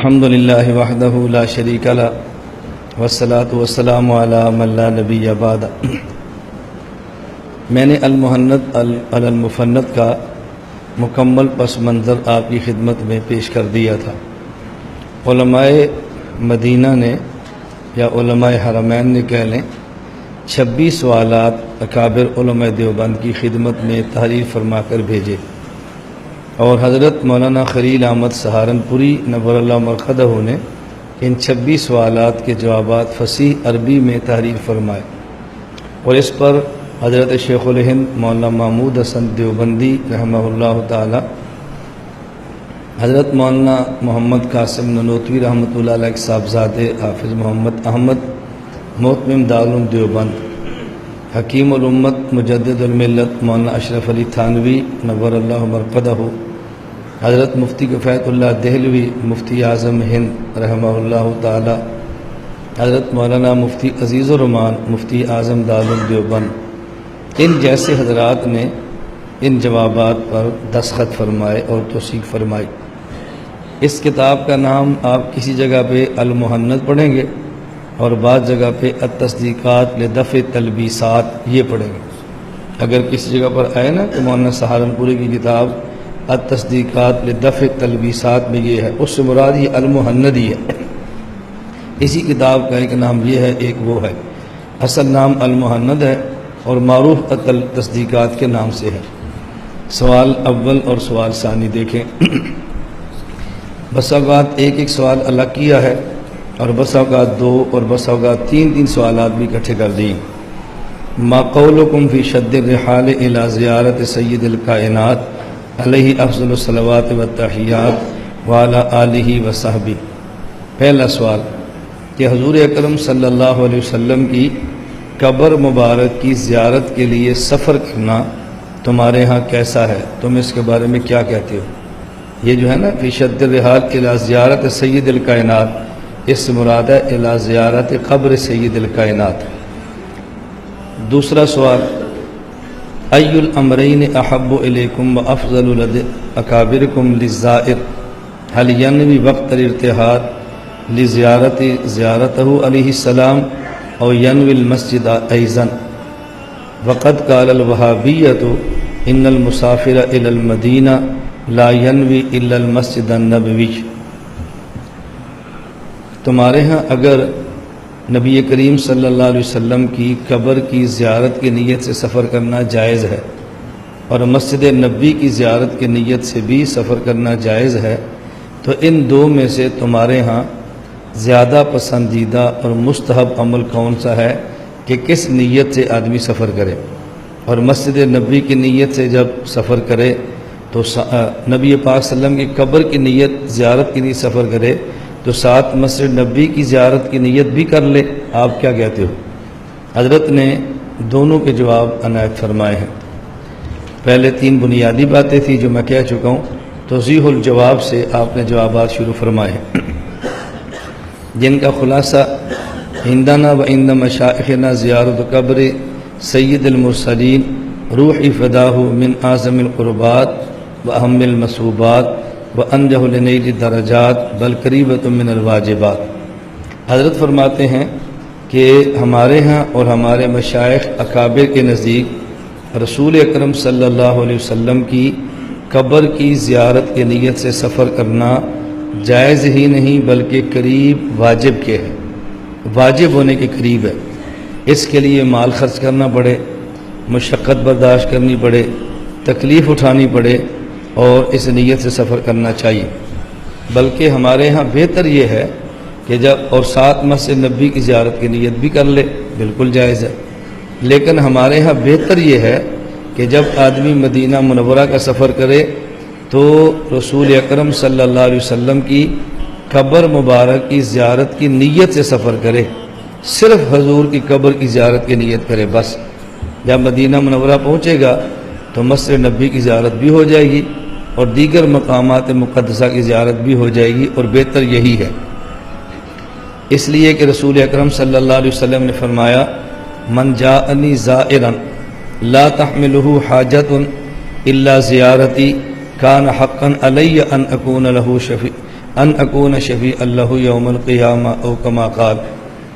الحمد للہ وحدہ لا شریک لہ والصلاۃ والسلام علی من لا نبی بعد۔ میں نے المہند علی المفند کا مکمل پس منظر آپ کی خدمت میں پیش کر دیا تھا۔ علماء مدینہ نے یا علماء حرمین نے کہہ لیں 26 سوالات اکابر علماء دیوبند کی خدمت میں تحریر فرما کر بھیجے، اور حضرت مولانا خلیل احمد سہارنپوری نور اللہ مرقدہ نے ان 26 سوالات کے جوابات فصیح عربی میں تحریر فرمائے، اور اس پر حضرت شیخ الہند مولانا محمود حسن دیوبندی رحمہ اللہ تعالی، حضرت مولانا محمد قاسم ننوتوی رحمۃ اللہ علیہ صاحبزادے حافظ محمد احمد محتمم دارالعلوم دیوبند، حکیم الامت مجدد الملت مولانا اشرف علی تھانوی نور اللہ مرقدہ، حضرت مفتی کفایت اللہ دہلوی مفتی اعظم ہند رحمہ اللہ تعالی، حضرت مولانا مفتی عزیز الرحمان مفتی اعظم دارالعلوم دیوبند، ان جیسے حضرات نے ان جوابات پر دستخط فرمائے اور توثیق فرمائی۔ اس کتاب کا نام آپ کسی جگہ پہ المہند پڑھیں گے اور بعض جگہ پہ التصدیقات لدفع تلبیسات یہ پڑھیں گے۔ اگر کسی جگہ پر آئے نا کہ مولانا سہارنپوری کی کتاب التصدیقات لدفع تلبیسات میں یہ ہے، اس سے مراد یہ المہند ہی ہے۔ اسی کتاب کا ایک نام یہ ہے، ایک وہ ہے، اصل نام المہند ہے اور معروف التصدیقات کے نام سے ہے۔ سوال اول اور سوال ثانی دیکھیں۔ بس اوقات ایک سوال الگ کیا ہے، اور بس اوقات 2 اور بس اوقات 3 سوالات بھی اکٹھے کر دیے۔ ما قولکم فی شد الرحال الی زیارت سید الکائنات علیہ افضل الصلوات والتحیات وعلی آلہ وصحبہ۔ پہلا سوال کہ حضور اکرم صلی اللہ علیہ وسلم کی قبر مبارک کی زیارت کے لیے سفر کرنا تمہارے ہاں کیسا ہے؟ تم اس کے بارے میں کیا کہتے ہو؟ یہ جو ہے نا فی شد الرحال الی زیارت سید الکائنات، اس سے مراد ہے الی زیارت قبر سید الکائنات۔ دوسرا سوال ای الامرین احب الیکم وافضل لدى اکابرکم للزائر هل ینوی وقت الارتحال زیارتہ علیہ السلام او ینوی المسجد ایضا؟ وقد قال الوہابیۃ ان المسافر الی المدینہ لا ینوی الا المسجد النبوی۔ تمہارے ہاں اگر نبی کریم صلی اللہ علیہ وسلم کی قبر کی زیارت کی نیت سے سفر کرنا جائز ہے، اور مسجد نبوی کی زیارت کی نیت سے بھی سفر کرنا جائز ہے، تو ان 2 میں سے تمہارے ہاں زیادہ پسندیدہ اور مستحب عمل کون سا ہے کہ کس نیت سے آدمی سفر کرے؟ اور مسجد نبوی کی نیت سے جب سفر کرے تو نبی پاک صلی اللہ علیہ وسلم کی قبر کی نیت زیارت کے لیے سفر کرے تو ساتھ مسجد نبوی کی زیارت کی نیت بھی کر لے۔ آپ کیا کہتے ہو؟ حضرت نے دونوں کے جواب عنایت فرمائے ہیں۔ پہلے 3 بنیادی باتیں تھیں جو میں کہہ چکا ہوں، توضیح الجواب سے آپ نے جوابات شروع فرمائے ہیں، جن کا خلاصہ عندنا و عند مشائخنا زیارت قبر سید المرسلین روح فداہ من اعظم القربات و اہم المصوبات وانجہ لنیل الدرجات بل قریبۃ من الواجبات۔ حضرت فرماتے ہیں کہ ہمارے ہاں اور ہمارے مشائخ اکابر کے نزدیک رسول اکرم صلی اللہ علیہ وسلم کی قبر کی زیارت کی نیت سے سفر کرنا جائز ہی نہیں بلکہ قریب واجب کے ہے، واجب ہونے کے قریب ہے۔ اس کے لیے مال خرچ کرنا پڑے، مشقت برداشت کرنی پڑے، تکلیف اٹھانی پڑے، اور اس نیت سے سفر کرنا چاہیے۔ بلکہ ہمارے ہاں بہتر یہ ہے کہ جب اور ساتھ مسجد نبوی کی زیارت کی نیت بھی کر لے، بالکل جائز ہے، لیکن ہمارے ہاں بہتر یہ ہے کہ جب آدمی مدینہ منورہ کا سفر کرے تو رسول اکرم صلی اللہ علیہ وسلم کی قبر مبارک کی زیارت کی نیت سے سفر کرے، صرف حضور کی قبر کی زیارت کی نیت کرے بس۔ جب مدینہ منورہ پہنچے گا تو مسجد نبوی کی زیارت بھی ہو جائے گی اور دیگر مقامات مقدسہ کی زیارت بھی ہو جائے گی، اور بہتر یہی ہے، اس لیے کہ رسول اکرم صلی اللہ علیہ وسلم نے فرمایا من جاءنی زائرا لا تحملہ حاجت الا زیارتی کان حقا علی ان اکون له ان اکون شفیع اللہ یوم القیامہ او کما قال،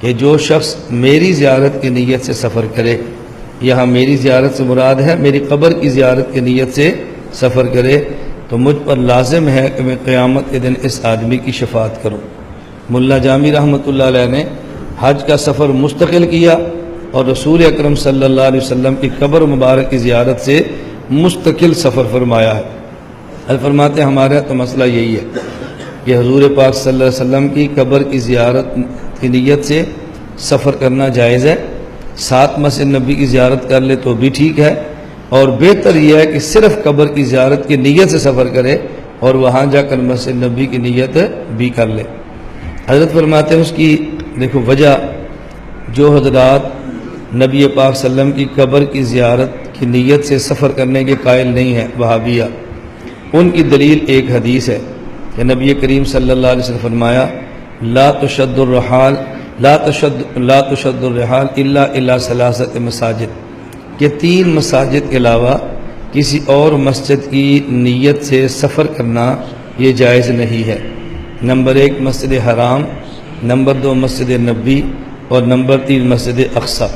کہ جو شخص میری زیارت کی نیت سے سفر کرے، یہاں میری زیارت سے مراد ہے میری قبر کی زیارت کی نیت سے سفر کرے، تو مجھ پر لازم ہے کہ میں قیامت کے دن اس آدمی کی شفاعت کروں۔ ملا جامی رحمۃ اللہ علیہ نے حج کا سفر مستقل کیا اور رسول اکرم صلی اللہ علیہ وسلم کی قبر مبارک کی زیارت سے مستقل سفر فرمایا ہے۔ فرماتے ہیں ہمارا تو مسئلہ یہی ہے کہ حضور پاک صلی اللہ علیہ وسلم کی قبر کی زیارت کی نیت سے سفر کرنا جائز ہے، ساتھ مسجد نبی کی زیارت کر لے تو بھی ٹھیک ہے، اور بہتر یہ ہے کہ صرف قبر کی زیارت کی نیت سے سفر کرے اور وہاں جا کر مسجد نبی کی نیت بھی کر لے۔ حضرت فرماتے ہیں اس کی دیکھو وجہ، جو حضرات نبی پاک صلی اللہ علیہ وسلم کی قبر کی زیارت کی نیت سے سفر کرنے کے قائل نہیں ہیں وہابیہ، ان کی دلیل ایک حدیث ہے کہ نبی کریم صلی اللہ علیہ وسلم فرمایا لا تشد الرحال الا الى ثلاثه مساجد، کہ 3 مساجد کے علاوہ کسی اور مسجد کی نیت سے سفر کرنا یہ جائز نہیں ہے۔ نمبر 1 مسجد حرام، نمبر 2 مسجد نبی، اور نمبر 3 مسجد اقصی۔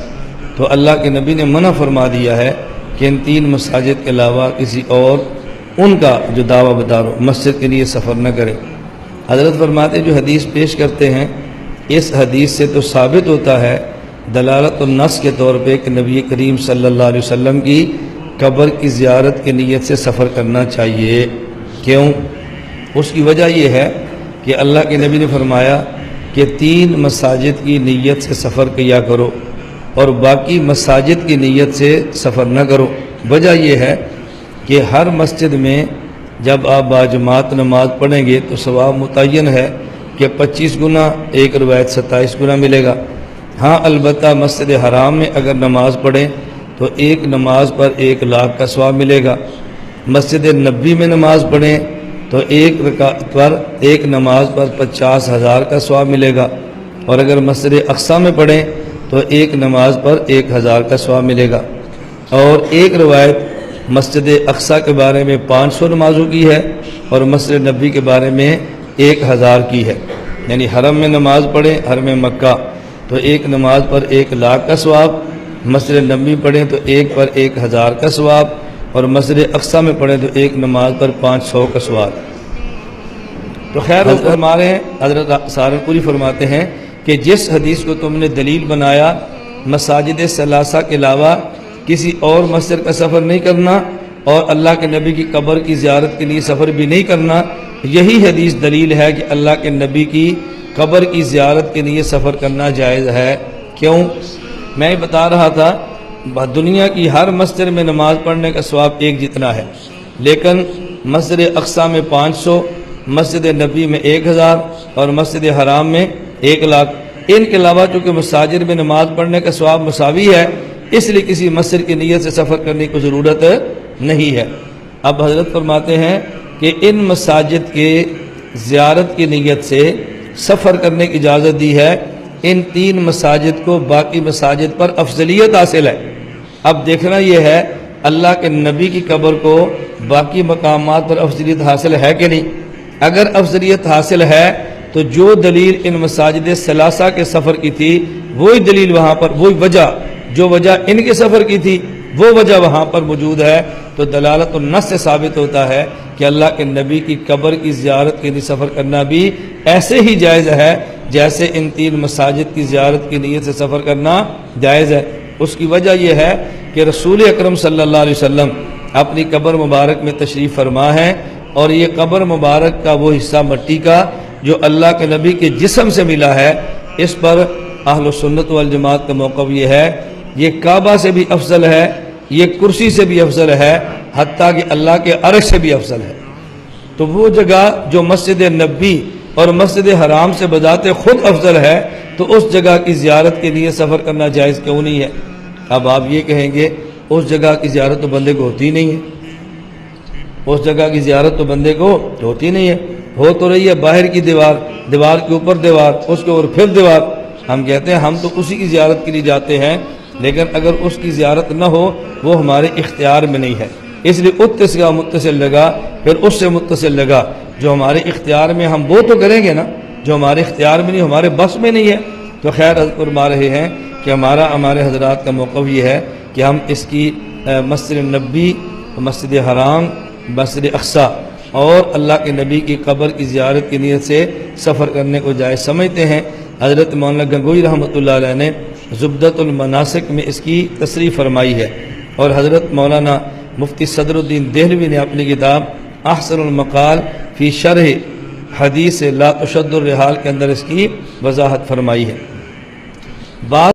تو اللہ کے نبی نے منع فرما دیا ہے کہ ان 3 مساجد کے علاوہ کسی اور ان کا جو دعویٰ بدار مسجد کے لیے سفر نہ کرے۔ حضرت فرماتے جو حدیث پیش کرتے ہیں اس حدیث سے تو ثابت ہوتا ہے دلالت النص کے طور پہ کہ نبی کریم صلی اللہ علیہ وسلم کی قبر کی زیارت کی نیت سے سفر کرنا چاہیے۔ کیوں؟ اس کی وجہ یہ ہے کہ اللہ کے نبی نے فرمایا کہ 3 مساجد کی نیت سے سفر کیا کرو اور باقی مساجد کی نیت سے سفر نہ کرو۔ وجہ یہ ہے کہ ہر مسجد میں جب آپ باجماعت نماز پڑھیں گے تو ثواب متعین ہے کہ 25 گنا، ایک روایت 27 گنا ملے گا۔ ہاں البتہ مسجد حرام میں اگر نماز پڑھیں تو ایک نماز پر 1 لاکھ کا ثواب ملے گا۔ مسجد نبی میں نماز پڑھیں تو ایک رکعت پر، ایک نماز پر 50,000 کا ثواب ملے گا، اور اگر مسجد اقصی میں پڑھیں تو ایک نماز پر 1,000 کا ثواب ملے گا۔ اور ایک روایت مسجد اقصی کے بارے میں 500 نمازوں کی ہے اور مسجد نبی کے بارے میں 1,000 کی ہے، یعنی حرم میں نماز پڑھیں، حرم مکہ تو ایک نماز پر 1 لاکھ کا ثواب، مسجد نبی پڑھیں تو ایک پر 1,000 کا ثواب، اور مسجد اقصی میں پڑھیں تو ایک نماز پر 500 کا ثواب۔ تو خیر ہمارے حضرت سہارنپوری فرماتے ہیں کہ جس حدیث کو تم نے دلیل بنایا مساجد ثلاثہ کے علاوہ کسی اور مسجد کا سفر نہیں کرنا اور اللہ کے نبی کی قبر کی زیارت کے لیے سفر بھی نہیں کرنا، یہی حدیث دلیل ہے کہ اللہ کے نبی کی قبر کی زیارت کے لیے سفر کرنا جائز ہے۔ کیوں؟ میں بتا رہا تھا دنیا کی ہر مسجد میں نماز پڑھنے کا ثواب ایک جتنا ہے، لیکن مسجد اقصی میں 500، مسجد نبی میں 1,000 اور مسجد حرام میں 1 لاکھ۔ ان کے علاوہ چونکہ مساجد میں نماز پڑھنے کا ثواب مساوی ہے، اس لیے کسی مسجد کی نیت سے سفر کرنے کی ضرورت نہیں ہے۔ اب حضرت فرماتے ہیں کہ ان مساجد کے زیارت کی نیت سے سفر کرنے کی اجازت دی ہے، ان 3 مساجد کو باقی مساجد پر افضلیت حاصل ہے۔ اب دیکھنا یہ ہے اللہ کے نبی کی قبر کو باقی مقامات پر افضلیت حاصل ہے کہ نہیں۔ اگر افضلیت حاصل ہے تو جو دلیل ان مساجد ثلاثہ کے سفر کی تھی وہی دلیل وہاں پر، وہی وجہ جو وجہ ان کے سفر کی تھی وہ وجہ وہاں پر موجود ہے، تو دلالت النص سے ثابت ہوتا ہے کہ اللہ کے نبی کی قبر کی زیارت کے لیے سفر کرنا بھی ایسے ہی جائز ہے جیسے ان 3 مساجد کی زیارت کی نیت سے سفر کرنا جائز ہے۔ اس کی وجہ یہ ہے کہ رسول اکرم صلی اللہ علیہ وسلم اپنی قبر مبارک میں تشریف فرما ہے، اور یہ قبر مبارک کا وہ حصہ مٹی کا جو اللہ کے نبی کے جسم سے ملا ہے، اس پر اہل سنت والجماعت کا موقف یہ ہے یہ کعبہ سے بھی افضل ہے، یہ کرسی سے بھی افضل ہے، حتیٰ کہ اللہ کے عرش سے بھی افضل ہے۔ تو وہ جگہ جو مسجد نبی اور مسجد حرام سے بذات خود افضل ہے، تو اس جگہ کی زیارت کے لیے سفر کرنا جائز کیوں نہیں ہے؟ اب آپ یہ کہیں گے اس جگہ کی زیارت تو بندے کو ہوتی نہیں ہے، اس جگہ کی زیارت تو بندے کو ہوتی نہیں ہے، ہو تو رہی ہے باہر کی دیوار، دیوار کے اوپر دیوار، اس کے اوپر پھر دیوار۔ ہم کہتے ہیں ہم تو اسی کی زیارت کے لیے جاتے ہیں، لیکن اگر اس کی زیارت نہ ہو وہ ہمارے اختیار میں نہیں ہے۔ اس لیے ات سے متصل لگا، پھر اس سے متصل لگا۔ جو ہمارے اختیار میں ہم وہ تو کریں گے نا، جو ہمارے اختیار میں نہیں، ہمارے بس میں نہیں ہے۔ تو خیر حضرت فرما رہے ہیں کہ ہمارے حضرات کا موقف یہ ہے کہ ہم اس کی مسجد نبوی، مسجد حرام، مسجد اقصی اور اللہ کے نبی کی قبر کی زیارت کی نیت سے سفر کرنے کو جائز سمجھتے ہیں۔ حضرت مولانا گنگوئی رحمۃ اللہ علیہ نے زبدۃ المناسک میں اس کی تصریح فرمائی ہے، اور حضرت مولانا مفتی صدر الدین دہلوی نے اپنی کتاب احسن المقال فی شرح حدیث لا تشد الرحال کے اندر اس کی وضاحت فرمائی ہے۔ بات